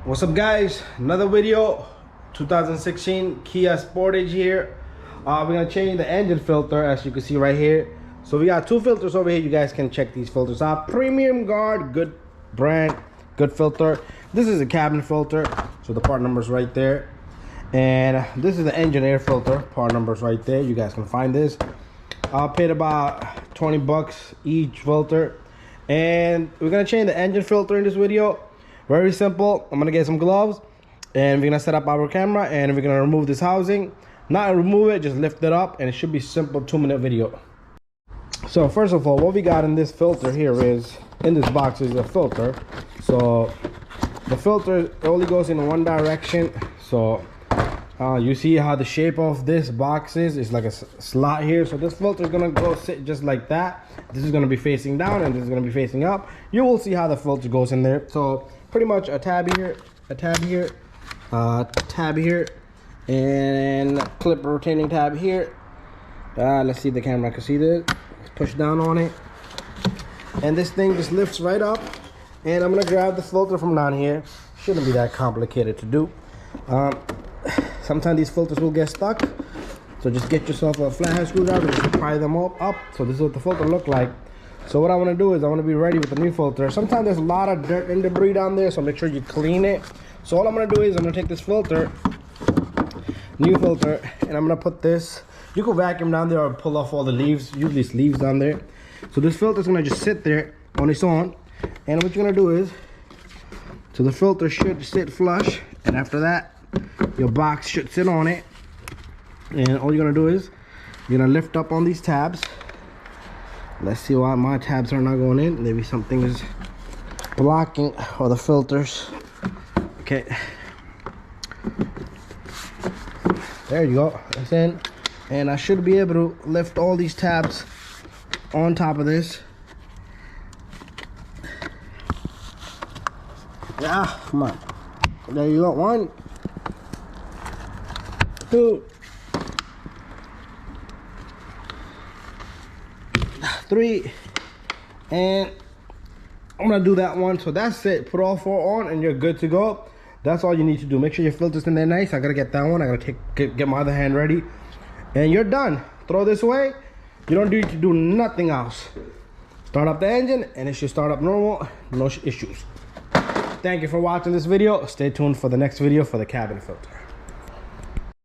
What's up, guys? Another video. 2016 Kia Sportage here. We're gonna change the engine filter, as you can see right here. So we got two filters over here. You guys can check these filters out. Premium Guard, good brand, good filter. This is a cabin filter, so the part number is right there. And this is the engine air filter, part number is right there. You guys can find this. I paid about 20 bucks each filter. And we're gonna change the engine filter in this video. Very simple. I'm gonna get some gloves and we're gonna set up our camera and we're gonna remove this housing. Not remove it, just lift it up, and it should be simple 2-minute video. So first of all, what we got in this filter here is, in this box is a filter. So the filter only goes in one direction. So you see how the shape of this box is. It's like a slot here. So this filter is gonna go sit just like that. This is gonna be facing down and this is gonna be facing up. You will see how the filter goes in there. So pretty much a tab here, a tab here, a tab here, and a clip rotating tab here. Let's see if the camera can see this. Push down on it, and this thing just lifts right up. And I'm gonna grab the filter from down here. Shouldn't be that complicated to do. Sometimes these filters will get stuck, so just get yourself a flathead screwdriver and just pry them up. So this is what the filter look like. So what I want to do is I want to be ready with the new filter. Sometimes there's a lot of dirt and debris down there, so make sure you clean it. So all I'm going to do is I'm going to take this filter, new filter, and I'm going to put this. You can vacuum down there or pull off all the leaves. Usually it's leaves down there. So this filter is going to just sit there on its own. And what you're going to do is, so the filter should sit flush, and after that your box should sit on it. And all you're going to do is you're going to lift up on these tabs. Let's see why my tabs are not going in. Maybe something is blocking or the filters. Okay. There you go. That's in. And I should be able to lift all these tabs on top of this. Yeah, come on. There you go. 1, 2, 3, and I'm gonna do that one. So that's it. Put all 4 on and you're good to go. That's all you need to do. Make sure your filter's in there nice. I gotta get that one. I gotta get my other hand ready, and you're done. Throw this away. You don't need to do nothing else. Start up the engine and it should start up normal, no issues. Thank you for watching this video. Stay tuned for the next video for the cabin filter.